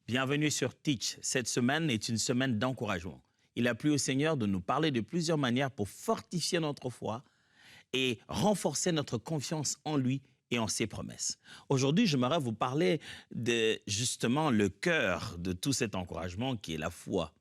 Bienvenue sur Teach. Cette semaine est une semaine d'encouragement. Il a plu au Seigneur de nous parler de plusieurs manières pour fortifier notre foi et renforcer notre confiance en lui et en ses promesses. Aujourd'hui, j'aimerais vous parler de justement le cœur de tout cet encouragement qui est la foi.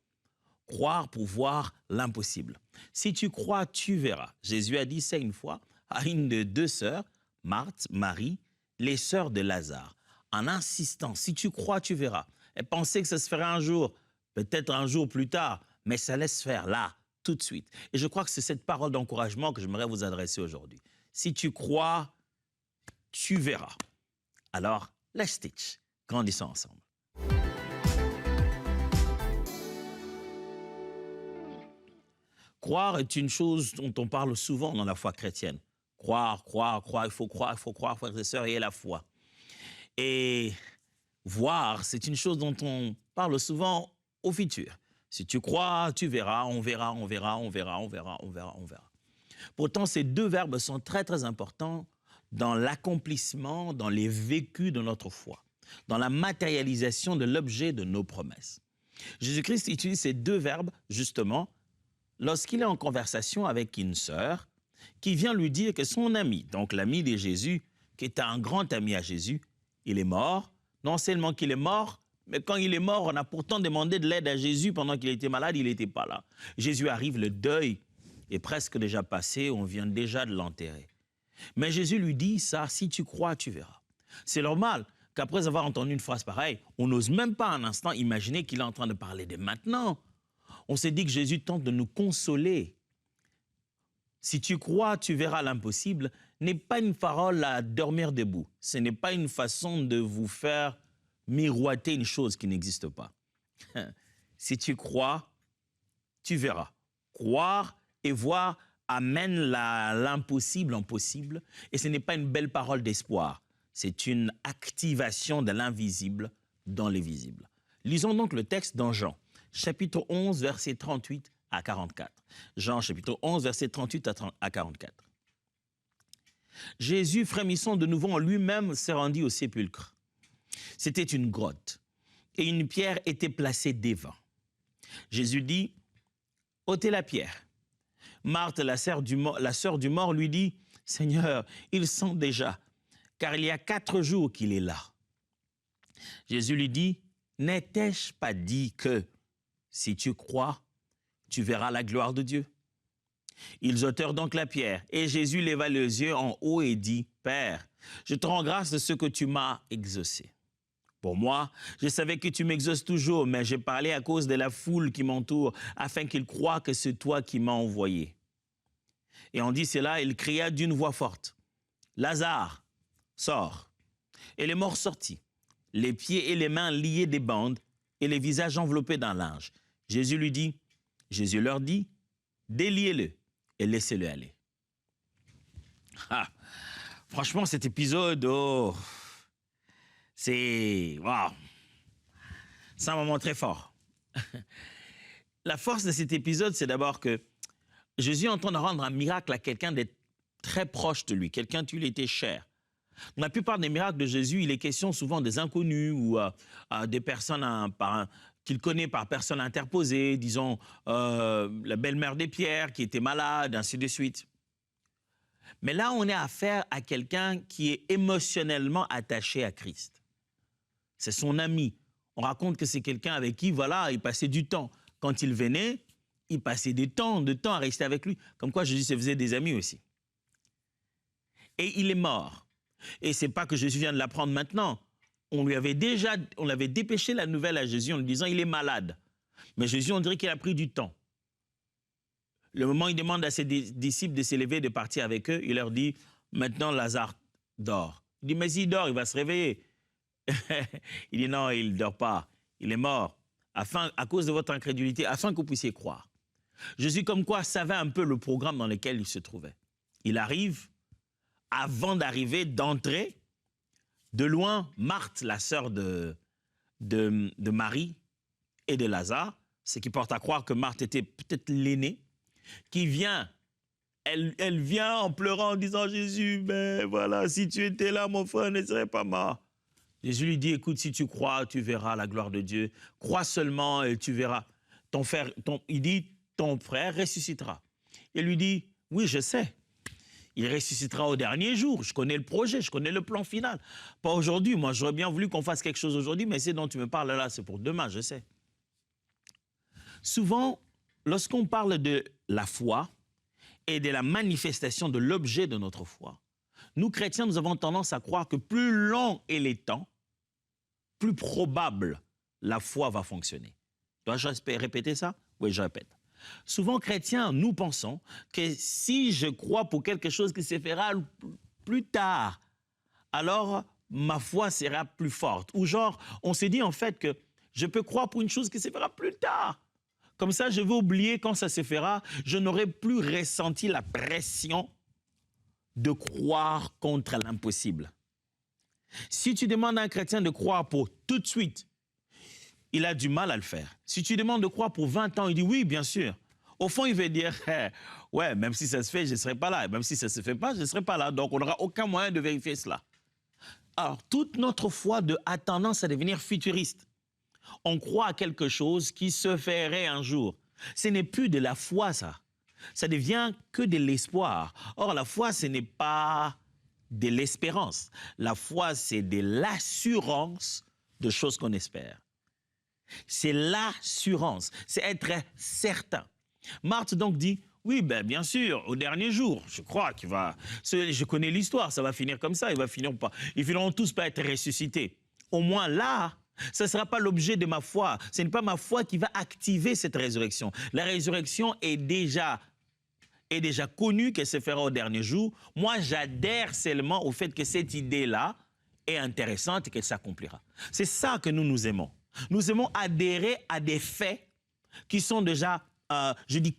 Croire pour voir l'impossible. Si tu crois, tu verras. Jésus a dit ça une fois à une de deux sœurs, Marthe, Marie, les sœurs de Lazare, en insistant, si tu crois, tu verras. Elle pensait que ça se ferait un jour, peut-être un jour plus tard, mais ça laisse faire là, tout de suite. Et je crois que c'est cette parole d'encouragement que j'aimerais vous adresser aujourd'hui. Si tu crois, tu verras. Alors, let's teach. Grandissons ensemble. Croire est une chose dont on parle souvent dans la foi chrétienne. Croire, il faut croire, frères et sœurs, et la foi. Et voir, c'est une chose dont on parle souvent au futur. Si tu crois, tu verras, on verra. Pourtant, ces deux verbes sont très, très importants dans l'accomplissement, dans les vécus de notre foi, dans la matérialisation de l'objet de nos promesses. Jésus-Christ utilise ces deux verbes, justement, lorsqu'il est en conversation avec une sœur qui vient lui dire que son ami, donc l'ami de Jésus, qui est un grand ami à Jésus, il est mort. Non seulement qu'il est mort, mais quand il est mort, on a pourtant demandé de l'aide à Jésus pendant qu'il était malade, il n'était pas là. Jésus arrive, le deuil est presque déjà passé, on vient déjà de l'enterrer. Mais Jésus lui dit ça, si tu crois, tu verras. C'est normal qu'après avoir entendu une phrase pareille, on n'ose même pas un instant imaginer qu'il est en train de parler de maintenant. On s'est dit que Jésus tente de nous consoler. Si tu crois, tu verras l'impossible, n'est pas une parole à dormir debout. Ce n'est pas une façon de vous faire miroiter une chose qui n'existe pas. Si tu crois, tu verras. Croire et voir amène l'impossible en possible. Et ce n'est pas une belle parole d'espoir. C'est une activation de l'invisible dans les visibles. Lisons donc le texte dans Jean, chapitre 11, versets 38 à 44. Jean, chapitre 11, versets 38 à 44. Jésus, frémissant de nouveau en lui-même, s'est rendu au sépulcre. C'était une grotte, et une pierre était placée devant. Jésus dit, « ôtez la pierre. » Marthe, la sœur du mort, lui dit, « Seigneur, il sent déjà, car il y a 4 jours qu'il est là. » Jésus lui dit, « N'ai-je pas dit que, si tu crois, tu verras la gloire de Dieu ?» Ils ôtèrent donc la pierre, et Jésus leva les yeux en haut et dit, « Père, je te rends grâce de ce que tu m'as exaucé. Pour moi, je savais que tu m'exauces toujours, mais j'ai parlé à cause de la foule qui m'entoure, afin qu'ils croient que c'est toi qui m'as envoyé. » Et en dit cela, il cria d'une voix forte, « Lazare, sors !» Et le mort sortit, les pieds et les mains liés des bandes, et les visages enveloppés d'un linge. Jésus leur dit, « Déliez-le et laissez-le aller. » Franchement, cet épisode, c'est un moment très fort. La force de cet épisode, c'est d'abord que Jésus est en train de rendre un miracle à quelqu'un d'être très proche de lui, quelqu'un qui lui était cher. Dans la plupart des miracles de Jésus, il est question souvent des inconnus ou des personnes qu'il connaît par personne interposée, disons la belle-mère des Pierres qui était malade, ainsi de suite. Mais là, on a affaire à quelqu'un qui est émotionnellement attaché à Christ. C'est son ami. On raconte que c'est quelqu'un avec qui, voilà, il passait du temps. Quand il venait, il passait de temps à rester avec lui. Comme quoi Jésus se faisait des amis aussi. Et il est mort. Et ce n'est pas que Jésus vient de l'apprendre maintenant. On l'avait dépêché la nouvelle à Jésus en lui disant il est malade. Mais Jésus, on dirait qu'il a pris du temps. Le moment où il demande à ses disciples de s'élever, de partir avec eux, il leur dit maintenant Lazare dort. Il dit mais s'il dort, il va se réveiller. Il dit non, il ne dort pas. Il est mort. À cause de votre incrédulité, afin que vous puissiez croire. Jésus, comme quoi, savait un peu le programme dans lequel il se trouvait. Il arrive, avant d'entrer, de loin, Marthe, la sœur de Marie et de Lazare, ce qui porte à croire que Marthe était peut-être l'aînée, qui vient, elle vient en pleurant, en disant « Jésus, mais voilà, si tu étais là, mon frère ne serait pas mort. » Jésus lui dit, écoute, si tu crois, tu verras la gloire de Dieu. Crois seulement et tu verras. Il dit, ton frère ressuscitera. Il lui dit, oui, je sais. Il ressuscitera au dernier jour. Je connais le projet, je connais le plan final. Pas aujourd'hui. Moi, j'aurais bien voulu qu'on fasse quelque chose aujourd'hui, mais ce dont tu me parles là, c'est pour demain, je sais. Souvent, lorsqu'on parle de la foi et de la manifestation de l'objet de notre foi, nous, chrétiens, nous avons tendance à croire que plus long est les temps, plus probable la foi va fonctionner. Dois-je répéter ça? Oui, je répète. Souvent, chrétiens, nous pensons que si je crois pour quelque chose qui se fera plus tard, alors ma foi sera plus forte. Ou genre, on s'est dit en fait que je peux croire pour une chose qui se fera plus tard. Comme ça, je vais oublier quand ça se fera. Je n'aurai plus ressenti la pression de croire contre l'impossible. Si tu demandes à un chrétien de croire pour tout de suite, il a du mal à le faire. Si tu demandes de croire pour 20 ans, il dit oui, bien sûr. Au fond, il veut dire, ouais, même si ça se fait, je ne serai pas là. Même si ça ne se fait pas, je ne serai pas là. Donc, on n'aura aucun moyen de vérifier cela. Alors, toute notre foi a tendance à devenir futuriste. On croit à quelque chose qui se ferait un jour. Ce n'est plus de la foi, ça. Ça devient que de l'espoir. Or, la foi, ce n'est pas de l'espérance. La foi, c'est de l'assurance de choses qu'on espère. C'est l'assurance, c'est être certain. Marthe donc dit, oui, ben, bien sûr, au dernier jour, je crois qu'il va... Je connais l'histoire, ça va finir comme ça, ils finiront tous par être ressuscités. Au moins là, ce ne sera pas l'objet de ma foi. Ce n'est pas ma foi qui va activer cette résurrection. La résurrection est déjà connue qu'elle se fera au dernier jour. Moi, j'adhère seulement au fait que cette idée-là est intéressante et qu'elle s'accomplira. C'est ça que nous aimons. Nous aimons adhérer à des faits qui sont déjà,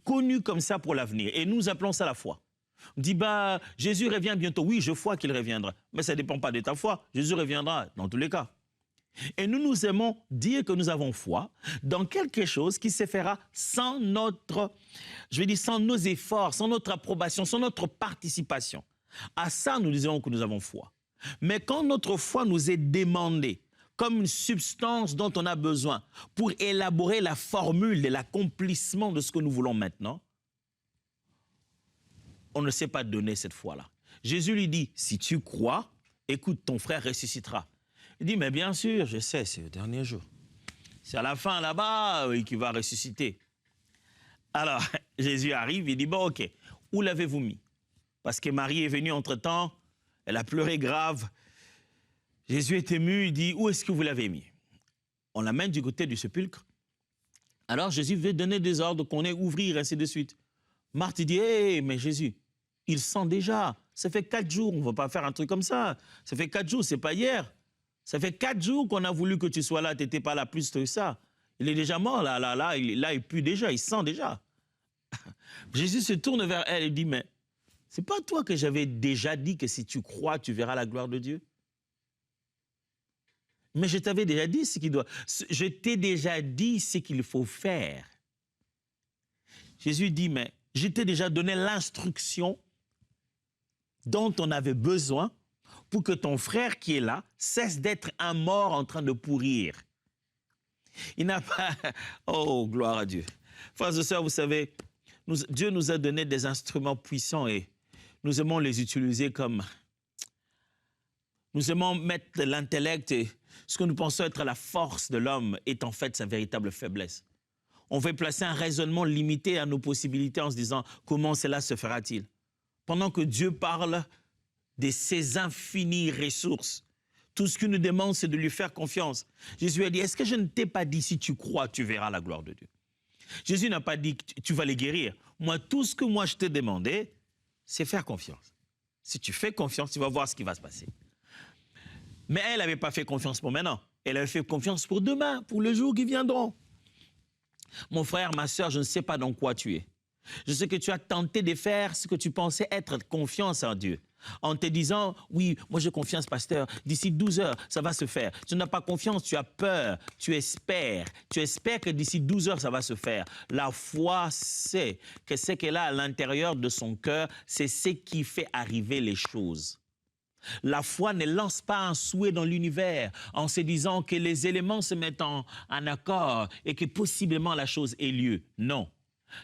connus comme ça pour l'avenir. Et nous appelons ça la foi. On dit, Jésus revient bientôt. Oui, je crois qu'il reviendra. Mais ça ne dépend pas de ta foi. Jésus reviendra dans tous les cas. Et nous aimons dire que nous avons foi dans quelque chose qui se fera sans sans nos efforts, sans notre approbation, sans notre participation. À ça, nous disons que nous avons foi. Mais quand notre foi nous est demandée comme une substance dont on a besoin pour élaborer la formule de l'accomplissement de ce que nous voulons maintenant, on ne sait pas donner cette foi-là. Jésus lui dit, si tu crois, écoute, ton frère ressuscitera. Il dit, mais bien sûr, je sais, c'est le dernier jour. C'est à la fin là-bas qu'il va ressusciter. Alors, Jésus arrive, il dit, bon, ok, où l'avez-vous mis? Parce que Marie est venue entre-temps, elle a pleuré grave. Jésus est ému, il dit, où est-ce que vous l'avez mis? On l'amène du côté du sépulcre. Alors Jésus veut donner des ordres qu'on ait ouvrir, ainsi de suite. Marthe dit, hé, mais Jésus, il sent déjà, ça fait 4 jours, on ne va pas faire un truc comme ça. Ça fait 4 jours, c'est pas hier. Ça fait 4 jours qu'on a voulu que tu sois là, tu n'étais pas là plus que ça. Il est déjà mort, il pue déjà, il sent déjà. Jésus se tourne vers elle et dit, mais c'est pas toi que j'avais déjà dit que si tu crois, tu verras la gloire de Dieu? Mais je t'avais déjà dit ce qu'il doit. Je t'ai déjà dit ce qu'il faut faire. Jésus dit, mais je t'ai déjà donné l'instruction dont on avait besoin pour que ton frère qui est là cesse d'être un mort en train de pourrir. Il n'a pas... Oh, gloire à Dieu. Frères et sœurs, vous savez, Dieu nous a donné des instruments puissants et nous aimons les utiliser comme... Nous aimons mettre l'intellect et ce que nous pensons être la force de l'homme est en fait sa véritable faiblesse. On veut placer un raisonnement limité à nos possibilités en se disant comment cela se fera-t-il? Pendant que Dieu parle de ses infinies ressources. Tout ce qu'il nous demande, c'est de lui faire confiance. Jésus a dit, est-ce que je ne t'ai pas dit, si tu crois, tu verras la gloire de Dieu? Jésus n'a pas dit que tu vas les guérir. Moi, tout ce que je t'ai demandé, c'est faire confiance. Si tu fais confiance, tu vas voir ce qui va se passer. Mais elle n'avait pas fait confiance pour maintenant. Elle avait fait confiance pour demain, pour le jour qui viendront. Mon frère, ma soeur, je ne sais pas dans quoi tu es. Je sais que tu as tenté de faire ce que tu pensais être confiance en Dieu. En te disant, oui, moi j'ai confiance, pasteur, d'ici 12 heures, ça va se faire. Tu n'as pas confiance, tu as peur, tu espères. Tu espères que d'ici 12 heures, ça va se faire. La foi sait que ce qu'elle a à l'intérieur de son cœur, c'est ce qui fait arriver les choses. La foi ne lance pas un souhait dans l'univers en se disant que les éléments se mettent en accord et que possiblement la chose ait lieu. Non.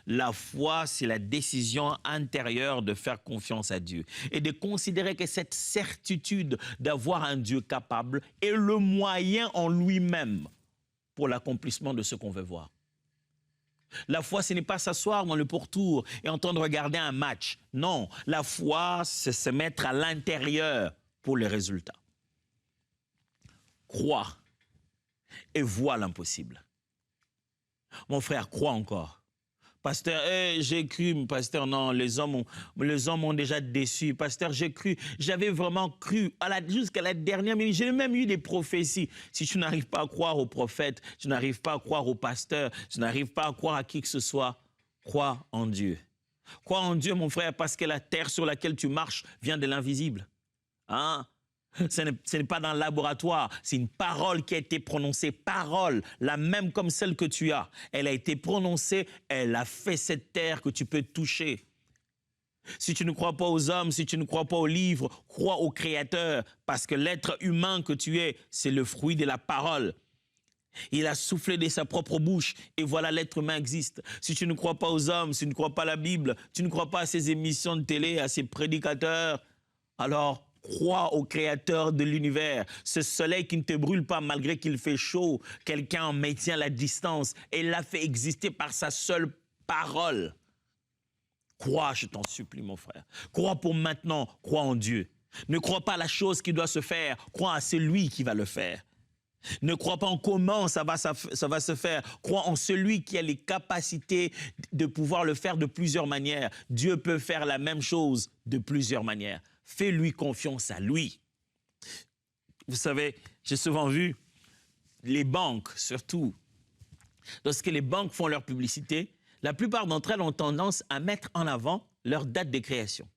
La foi, c'est la décision intérieure de faire confiance à Dieu et de considérer que cette certitude d'avoir un Dieu capable est le moyen en lui-même pour l'accomplissement de ce qu'on veut voir. La foi, ce n'est pas s'asseoir dans le pourtour et entendre regarder un match. Non, la foi, c'est se mettre à l'intérieur pour les résultats. Crois et vois l'impossible. Mon frère, crois encore. Pasteur, j'ai cru, pasteur, non, les hommes m'ont déjà déçu. Pasteur, j'ai cru, j'avais vraiment cru jusqu'à la dernière minute. J'ai même eu des prophéties. Si tu n'arrives pas à croire aux prophètes, tu n'arrives pas à croire aux pasteurs, tu n'arrives pas à croire à qui que ce soit, crois en Dieu. Crois en Dieu, mon frère, parce que la terre sur laquelle tu marches vient de l'invisible. Hein? Ce n'est pas dans le laboratoire, c'est une parole qui a été prononcée, parole, la même comme celle que tu as. Elle a été prononcée, elle a fait cette terre que tu peux toucher. Si tu ne crois pas aux hommes, si tu ne crois pas aux livres, crois au Créateur, parce que l'être humain que tu es, c'est le fruit de la parole. Il a soufflé de sa propre bouche et voilà, l'être humain existe. Si tu ne crois pas aux hommes, si tu ne crois pas à la Bible, tu ne crois pas à ces émissions de télé, à ces prédicateurs, alors crois au Créateur de l'univers, ce soleil qui ne te brûle pas malgré qu'il fait chaud, quelqu'un en maintient la distance et l'a fait exister par sa seule parole. Crois, je t'en supplie, mon frère. Crois pour maintenant, crois en Dieu. Ne crois pas à la chose qui doit se faire, crois à celui qui va le faire. Ne crois pas en comment ça va se faire. Crois en celui qui a les capacités de pouvoir le faire de plusieurs manières. Dieu peut faire la même chose de plusieurs manières. Fais-lui confiance à lui. Vous savez, j'ai souvent vu les banques, surtout, lorsque les banques font leur publicité, la plupart d'entre elles ont tendance à mettre en avant leur date de création.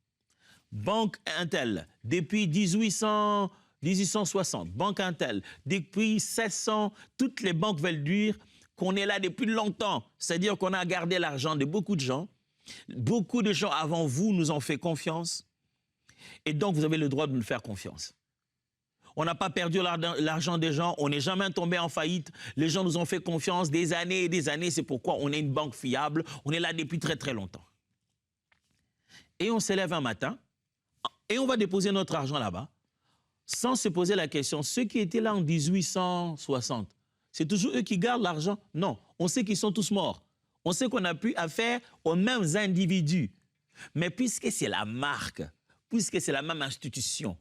Banque Intel, depuis 1860, Banque Intel, depuis 1600, toutes les banques veulent dire qu'on est là depuis longtemps. C'est-à-dire qu'on a gardé l'argent de beaucoup de gens. Beaucoup de gens avant vous nous ont fait confiance. Et donc, vous avez le droit de nous faire confiance. On n'a pas perdu l'argent des gens, on n'est jamais tombé en faillite. Les gens nous ont fait confiance des années et des années. C'est pourquoi on est une banque fiable. On est là depuis très, très longtemps. Et on se lève un matin et on va déposer notre argent là-bas sans se poser la question. Ceux qui étaient là en 1860, c'est toujours eux qui gardent l'argent? Non, on sait qu'ils sont tous morts. On sait qu'on n'a plus affaire aux mêmes individus. Mais puisque c'est la marque, puisque c'est la même institution,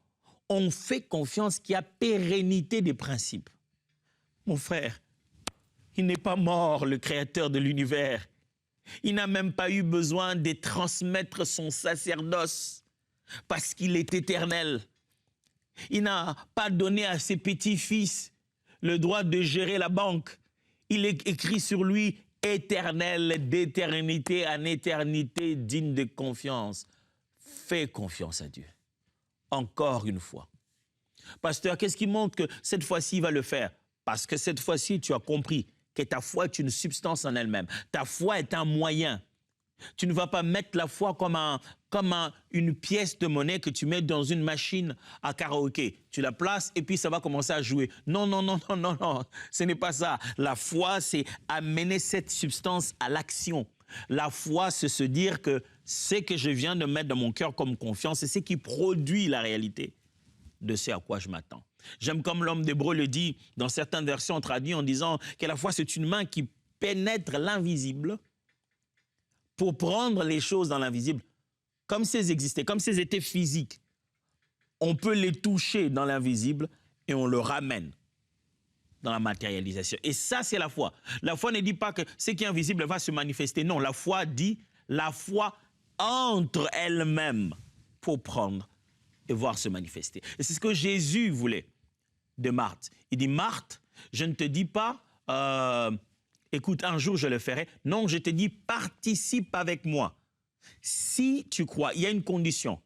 on fait confiance qu'il y a pérennité des principes. Mon frère, il n'est pas mort, le Créateur de l'univers. Il n'a même pas eu besoin de transmettre son sacerdoce parce qu'il est éternel. Il n'a pas donné à ses petits-fils le droit de gérer la banque. Il est écrit sur lui éternel, d'éternité en éternité, digne de confiance. Fais confiance à Dieu. Encore une fois. Pasteur, qu'est-ce qui montre que cette fois-ci, il va le faire? Parce que cette fois-ci, tu as compris que ta foi est une substance en elle-même. Ta foi est un moyen. Tu ne vas pas mettre la foi comme une pièce de monnaie que tu mets dans une machine à karaoké. Tu la places et puis ça va commencer à jouer. Non, non, non, non, non, non. Ce n'est pas ça. La foi, c'est amener cette substance à l'action. La foi, c'est se dire que ce que je viens de mettre dans mon cœur comme confiance, c'est ce qui produit la réalité de ce à quoi je m'attends. J'aime comme l'homme d'Hébreu le dit, dans certaines versions traduites en disant que la foi, c'est une main qui pénètre l'invisible pour prendre les choses dans l'invisible comme si elles existaient, comme si elles étaient physiques. On peut les toucher dans l'invisible et on le ramène dans la matérialisation. Et ça, c'est la foi. La foi ne dit pas que ce qui est invisible va se manifester. Non, la foi dit, la foi entre elles-mêmes pour prendre et voir se manifester. Et c'est ce que Jésus voulait de Marthe. Il dit, Marthe, je ne te dis pas, écoute, un jour je le ferai. Non, je te dis, participe avec moi. Si tu crois, il y a une condition.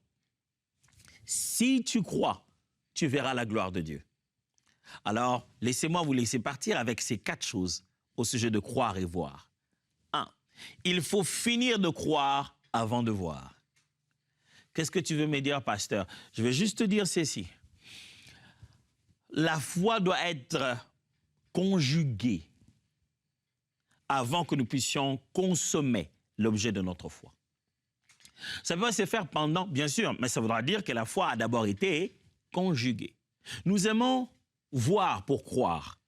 Si tu crois, tu verras la gloire de Dieu. Alors, laissez-moi vous laisser partir avec ces 4 choses au sujet de croire et voir. 1. Il faut finir de croire avant de voir. Qu'est-ce que tu veux me dire, pasteur? Je vais juste te dire ceci. La foi doit être conjuguée avant que nous puissions consommer l'objet de notre foi. Ça peut se faire pendant, bien sûr, mais ça voudra dire que la foi a d'abord été conjuguée. Nous aimons voir pour croire,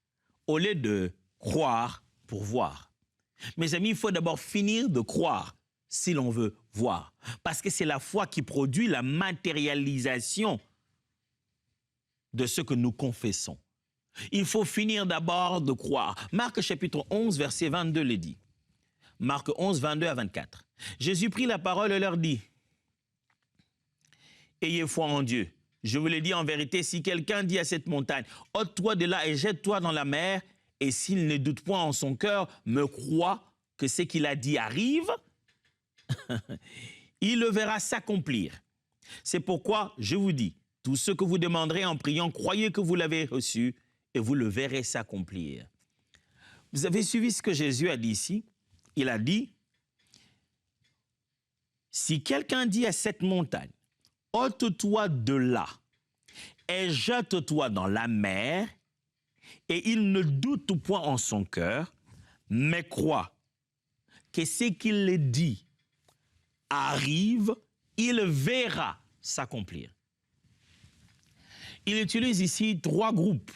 au lieu de croire pour voir. Mes amis, il faut d'abord finir de croire si l'on veut voir. Parce que c'est la foi qui produit la matérialisation de ce que nous confessons. Il faut finir d'abord de croire. Marc chapitre 11, verset 22 le dit. Marc 11, 22 à 24. Jésus prit la parole et leur dit, « Ayez foi en Dieu. Je vous le dis en vérité, si quelqu'un dit à cette montagne, « ôte-toi de là et jette-toi dans la mer », et s'il ne doute point en son cœur, me croit que ce qu'il a dit arrive, il le verra s'accomplir. C'est pourquoi je vous dis, tout ce que vous demanderez en priant, croyez que vous l'avez reçu et vous le verrez s'accomplir. Vous avez suivi ce que Jésus a dit ici? Il a dit, si quelqu'un dit à cette montagne, ôte-toi de là et jette-toi dans la mer, et il ne doute point en son cœur, mais croit que ce qu'il dit arrive, il verra s'accomplir. Il utilise ici 3 groupes.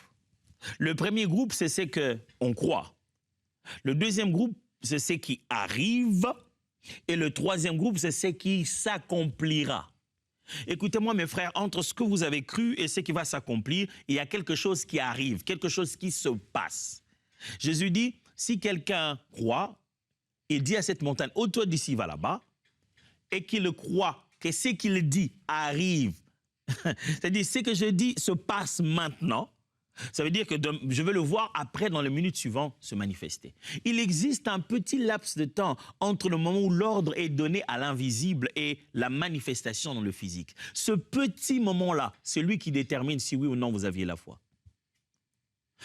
Le premier groupe, c'est ce qu'on croit. Le deuxième groupe, c'est ce qui arrive. Et le troisième groupe, c'est ce qui s'accomplira. Écoutez-moi, mes frères, entre ce que vous avez cru et ce qui va s'accomplir, il y a quelque chose qui arrive, quelque chose qui se passe. Jésus dit, si quelqu'un croit, il dit à cette montagne, ôte-toi d'ici, va là-bas, et qu'il croit que ce qu'il dit arrive, c'est-à-dire ce que je dis se passe maintenant, ça veut dire que je vais le voir après, dans les minutes suivantes, se manifester. Il existe un petit laps de temps entre le moment où l'ordre est donné à l'invisible et la manifestation dans le physique. Ce petit moment-là, c'est lui qui détermine si oui ou non vous aviez la foi.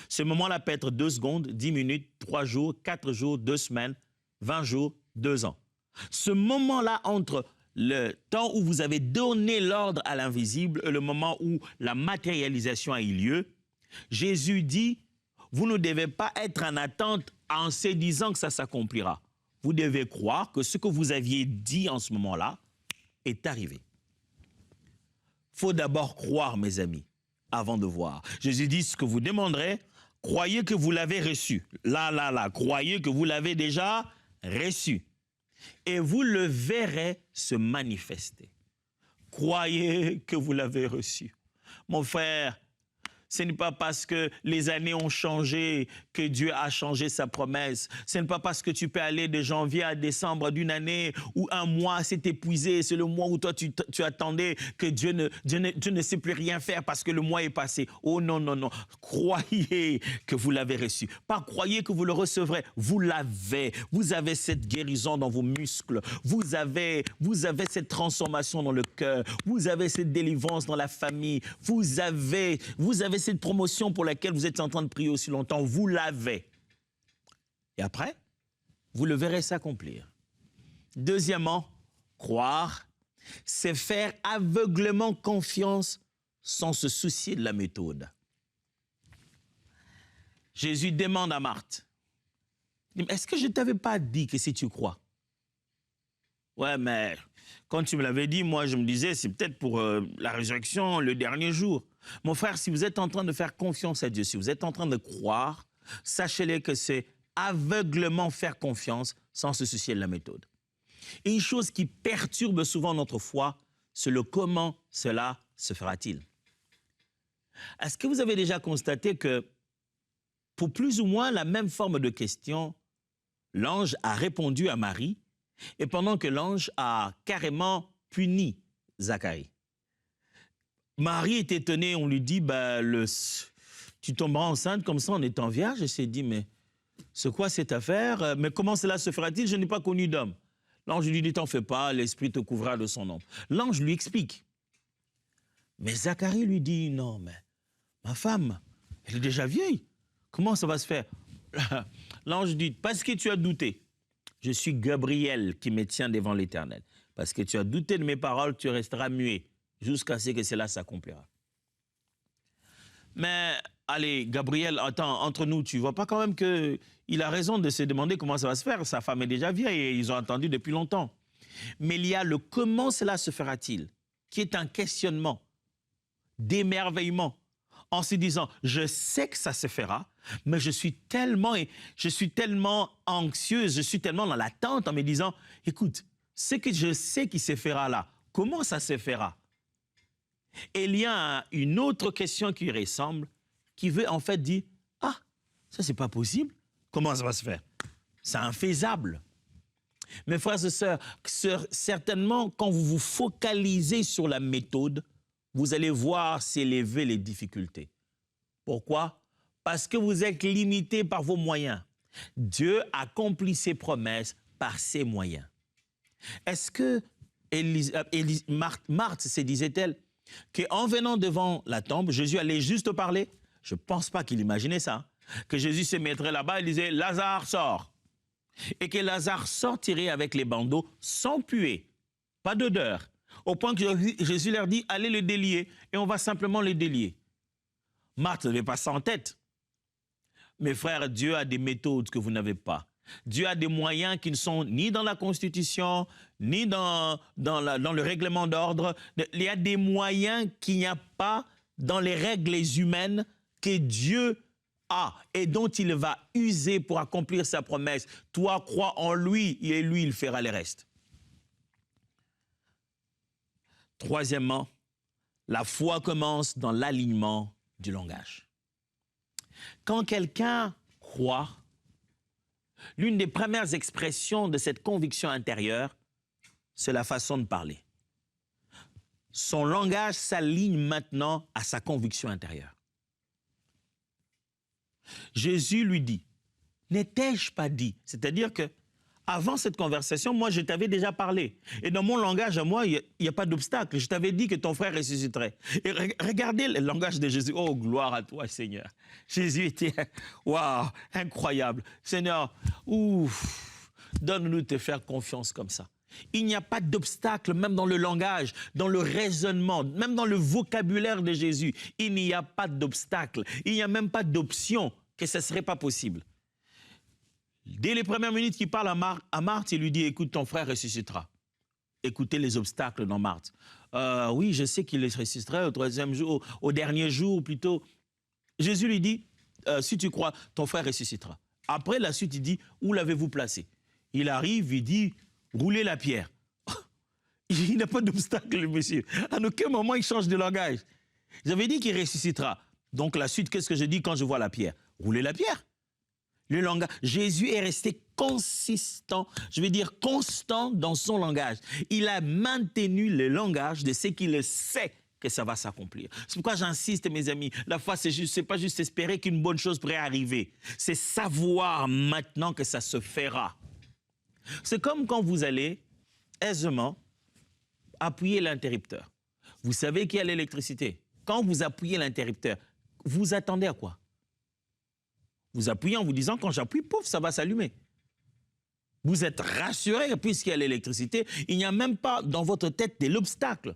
Ce moment-là peut être 2 secondes, 10 minutes, 3 jours, 4 jours, 2 semaines, 20 jours, 2 ans. Ce moment-là entre le temps où vous avez donné l'ordre à l'invisible et le moment où la matérialisation a eu lieu, Jésus dit, vous ne devez pas être en attente en se disant que ça s'accomplira. Vous devez croire que ce que vous aviez dit en ce moment-là est arrivé. Il faut d'abord croire, mes amis, avant de voir. Jésus dit, ce que vous demanderez, croyez que vous l'avez reçu. Là, croyez que vous l'avez déjà reçu. Et vous le verrez se manifester. Croyez que vous l'avez reçu. Mon frère, ce n'est pas parce que les années ont changé que Dieu a changé sa promesse. Ce n'est pas parce que tu peux aller de janvier à décembre d'une année où un mois s'est épuisé, c'est le mois où toi tu attendais que Dieu ne sait plus rien faire parce que le mois est passé. Oh non, non, non. Croyez que vous l'avez reçu. Pas croyez que vous le recevrez. Vous l'avez. Vous avez cette guérison dans vos muscles. Vous avez cette transformation dans le cœur. Vous avez cette délivrance dans la famille. Vous avez cette promotion pour laquelle vous êtes en train de prier aussi longtemps, vous l'avez. Et après, vous le verrez s'accomplir. Deuxièmement, croire, c'est faire aveuglément confiance sans se soucier de la méthode. Jésus demande à Marthe, est-ce que je ne t'avais pas dit que si tu crois? Ouais, mais quand tu me l'avais dit, moi je me disais, c'est peut-être pour la résurrection, le dernier jour. Mon frère, si vous êtes en train de faire confiance à Dieu, si vous êtes en train de croire, sachez-le que c'est aveuglément faire confiance sans se soucier de la méthode. Et une chose qui perturbe souvent notre foi, c'est le comment cela se fera-t-il. Est-ce que vous avez déjà constaté que pour plus ou moins la même forme de question, l'ange a répondu à Marie et pendant que l'ange a carrément puni Zacharie? Marie est étonnée, on lui dit, tu tomberas enceinte comme ça en étant vierge. Elle s'est dit, mais c'est quoi cette affaire? Mais comment cela se fera-t-il? Je n'ai pas connu d'homme. L'ange lui dit, t'en fais pas, l'esprit te couvrira de son ombre. L'ange lui explique. Mais Zacharie lui dit, non, mais ma femme, elle est déjà vieille. Comment ça va se faire? L'ange dit, parce que tu as douté, je suis Gabriel qui me tient devant l'Éternel. parce que tu as douté de mes paroles, tu resteras muet jusqu'à ce que cela s'accomplira. Mais, allez, Gabriel, attends, entre nous, tu ne vois pas quand même qu'il a raison de se demander comment ça va se faire. Sa femme est déjà vieille et ils ont attendu depuis longtemps. Mais il y a le comment cela se fera-t-il, qui est un questionnement d'émerveillement, en se disant, je sais que ça se fera, mais je suis tellement anxieuse, je suis tellement dans l'attente en me disant, écoute, ce que je sais qui se fera là, comment ça se fera? Et il y a une autre question qui lui ressemble, qui veut en fait dire, ah, ça c'est pas possible, comment ça va se faire? C'est infaisable. Mes frères et sœurs, certainement quand vous vous focalisez sur la méthode, vous allez voir s'élever les difficultés. Pourquoi? Parce que vous êtes limité par vos moyens. Dieu accomplit ses promesses par ses moyens. Est-ce que Marthe se disait-elle qu'en venant devant la tombe, Jésus allait juste parler? Je ne pense pas qu'il imaginait ça. Que Jésus se mettrait là-bas et disait « Lazare, sort !» et que Lazare sortirait avec les bandeaux sans puer, pas d'odeur, au point que Jésus leur dit « Allez le délier » et on va simplement le délier. Marthe n'avait pas ça en tête. Mes frères, Dieu a des méthodes que vous n'avez pas. Dieu a des moyens qui ne sont ni dans la Constitution, ni dans le règlement d'ordre. Il y a des moyens qu'il n'y a pas dans les règles humaines que Dieu a et dont il va user pour accomplir sa promesse. Toi, crois en lui et lui, il fera le reste. Troisièmement, la foi commence dans l'alignement du langage. Quand quelqu'un croit, l'une des premières expressions de cette conviction intérieure, c'est la façon de parler. Son langage s'aligne maintenant à sa conviction intérieure. Jésus lui dit, n'ai-je pas dit? C'est-à-dire que avant cette conversation, moi, je t'avais déjà parlé. Et dans mon langage à moi, il n'y a pas d'obstacle. Je t'avais dit que ton frère ressusciterait. Et regardez le langage de Jésus. Oh, gloire à toi, Seigneur. Jésus était, waouh, incroyable. Seigneur, ouf, donne-nous de te faire confiance comme ça. Il n'y a pas d'obstacle, même dans le langage, dans le raisonnement, même dans le vocabulaire de Jésus. Il n'y a pas d'obstacle. Il n'y a même pas d'option que ce ne serait pas possible. Dès les premières minutes qu'il parle à Marthe, il lui dit, écoute, ton frère ressuscitera. Écoutez les obstacles dans Marthe. Oui, je sais qu'il ressusciterait au troisième jour, au dernier jour plutôt. Jésus lui dit, si tu crois, ton frère ressuscitera. Après, la suite, il dit, où l'avez-vous placé? Il arrive, il dit, roulez la pierre. Il n'a pas d'obstacle, le monsieur. À aucun moment, il change de langage. J'avais dit qu'il ressuscitera. Donc, la suite, qu'est-ce que je dis quand je vois la pierre? Roulez la pierre. Le langage. Jésus est resté consistant, je veux dire constant dans son langage. Il a maintenu le langage de ce qu'il sait que ça va s'accomplir. C'est pourquoi j'insiste, mes amis, la foi, c'est pas juste espérer qu'une bonne chose pourrait arriver. C'est savoir maintenant que ça se fera. C'est comme quand vous allez aisément appuyer l'interrupteur. Vous savez qu'il y a l'électricité. Quand vous appuyez l'interrupteur, vous attendez à quoi? Vous appuyez en vous disant, quand j'appuie, pouf, ça va s'allumer. Vous êtes rassuré puisqu'il y a l'électricité. Il n'y a même pas dans votre tête de l'obstacle.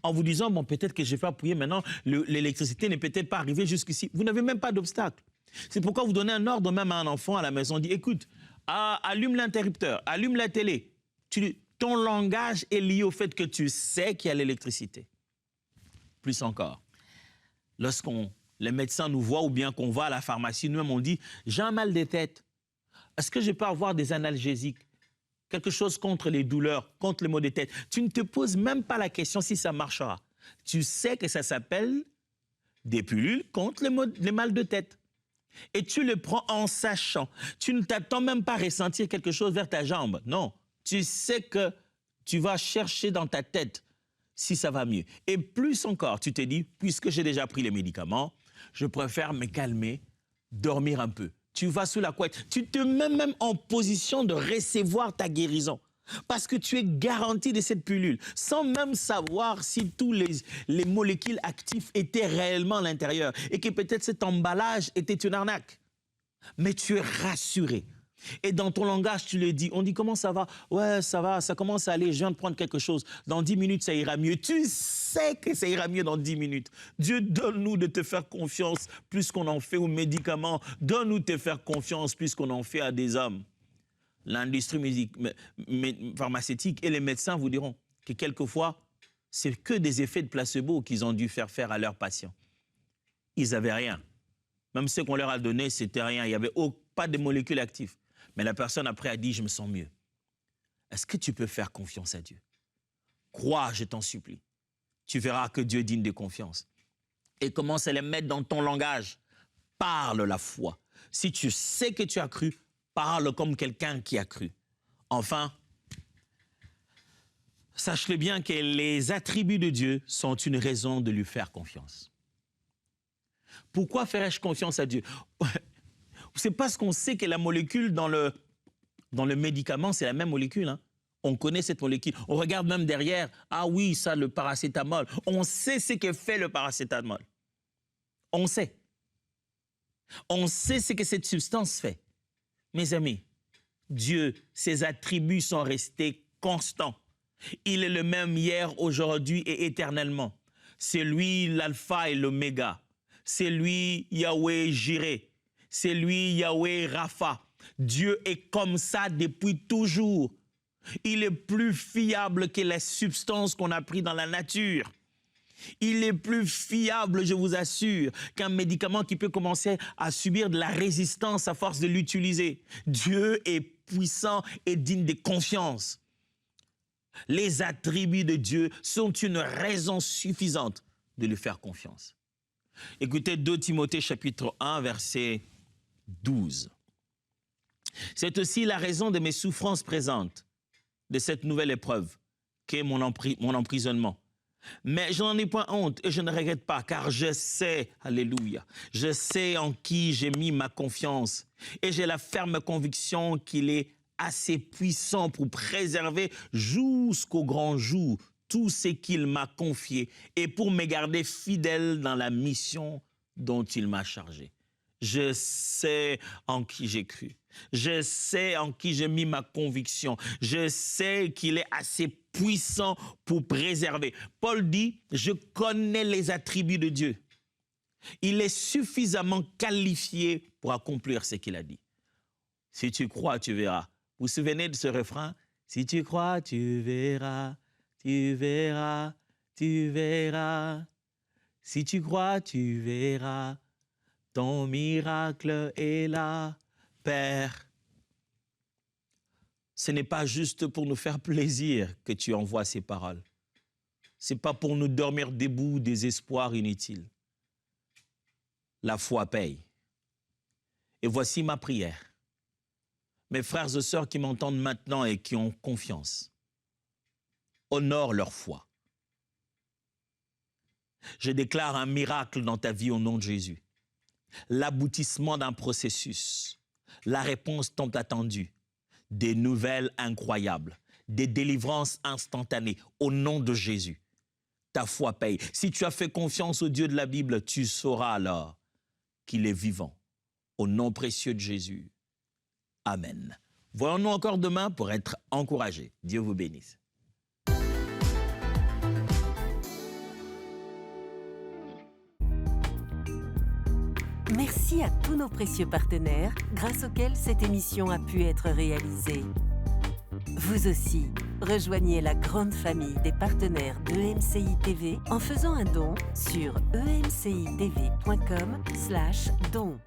En vous disant, bon, peut-être que je vais appuyer maintenant, l'électricité n'est peut-être pas arrivée jusqu'ici. Vous n'avez même pas d'obstacle. C'est pourquoi vous donnez un ordre même à un enfant à la maison. Dit, écoute, allume l'interrupteur, allume la télé. Ton langage est lié au fait que tu sais qu'il y a l'électricité. Plus encore, les médecins nous voient ou bien qu'on va à la pharmacie, nous-mêmes on dit « j'ai un mal de tête, est-ce que je peux avoir des analgésiques, quelque chose contre les douleurs, contre les maux de tête ?» Tu ne te poses même pas la question si ça marchera. Tu sais que ça s'appelle des pilules contre les mal de tête. Et tu le prends en sachant. Tu ne t'attends même pas à ressentir quelque chose vers ta jambe. Non, tu sais que tu vas chercher dans ta tête si ça va mieux. Et plus encore, tu te dis, puisque j'ai déjà pris les médicaments, je préfère me calmer, dormir un peu. Tu vas sous la couette. Tu te mets même en position de recevoir ta guérison. Parce que tu es garanti de cette pilule, sans même savoir si tous les molécules actives étaient réellement à l'intérieur et que peut-être cet emballage était une arnaque. Mais tu es rassuré Et dans ton langage, tu le dis. On dit, comment ça va? Ouais, ça va, ça commence à aller, je viens de prendre quelque chose. Dans 10 minutes, ça ira mieux. Tu sais que ça ira mieux dans 10 minutes. Dieu, donne-nous de te faire confiance plus qu'on en fait aux médicaments. Donne-nous de te faire confiance plus qu'on en fait à des hommes. L'industrie pharmaceutique et les médecins vous diront que quelquefois, c'est que des effets de placebo qu'ils ont dû faire à leurs patients. Ils n'avaient rien. Même ce qu'on leur a donné, c'était rien. Il n'y avait pas de molécules actives. Mais la personne après a dit, je me sens mieux. Est-ce que tu peux faire confiance à Dieu? Crois, je t'en supplie. Tu verras que Dieu est digne de confiance. Et commence à les mettre dans ton langage. Parle la foi. Si tu sais que tu as cru, parle comme quelqu'un qui a cru. Enfin, sache-le bien que les attributs de Dieu sont une raison de lui faire confiance. Pourquoi ferais-je confiance à Dieu? C'est parce qu'on sait que la molécule dans le médicament, c'est la même molécule. Hein? On connaît cette molécule. On regarde même derrière. Ah oui, ça, le paracétamol. On sait ce que fait le paracétamol. On sait. On sait ce que cette substance fait. Mes amis, Dieu, ses attributs sont restés constants. Il est le même hier, aujourd'hui et éternellement. C'est lui l'alpha et l'oméga. C'est lui Yahweh Jireh. C'est lui Yahweh Rapha. Dieu est comme ça depuis toujours. Il est plus fiable que les substances qu'on a prises dans la nature. Il est plus fiable, je vous assure, qu'un médicament qui peut commencer à subir de la résistance à force de l'utiliser. Dieu est puissant et digne de confiance. Les attributs de Dieu sont une raison suffisante de lui faire confiance. Écoutez 2 Timothée chapitre 1, verset 12. C'est aussi la raison de mes souffrances présentes, de cette nouvelle épreuve, qu'est mon emprisonnement. Mais je n'en ai point honte et je ne regrette pas, car je sais, alléluia, je sais en qui j'ai mis ma confiance et j'ai la ferme conviction qu'il est assez puissant pour préserver jusqu'au grand jour tout ce qu'il m'a confié et pour me garder fidèle dans la mission dont il m'a chargé. Je sais en qui j'ai cru. Je sais en qui j'ai mis ma conviction. Je sais qu'il est assez puissant pour préserver. Paul dit, je connais les attributs de Dieu. Il est suffisamment qualifié pour accomplir ce qu'il a dit. Si tu crois, tu verras. Vous vous souvenez de ce refrain? Si tu crois, tu verras, tu verras, tu verras. Si tu crois, tu verras. Ton miracle est là, Père. Ce n'est pas juste pour nous faire plaisir que tu envoies ces paroles. Ce n'est pas pour nous dormir debout des espoirs inutiles. La foi paye. Et voici ma prière. Mes frères et sœurs qui m'entendent maintenant et qui ont confiance, honore leur foi. Je déclare un miracle dans ta vie au nom de Jésus. L'aboutissement d'un processus, la réponse tant attendue, des nouvelles incroyables, des délivrances instantanées au nom de Jésus. Ta foi paye. Si tu as fait confiance au Dieu de la Bible, tu sauras alors qu'il est vivant. Au nom précieux de Jésus. Amen. Voyons-nous encore demain pour être encouragés. Dieu vous bénisse. Merci à tous nos précieux partenaires grâce auxquels cette émission a pu être réalisée. Vous aussi, rejoignez la grande famille des partenaires d'EMCI TV en faisant un don sur emcitv.com/don.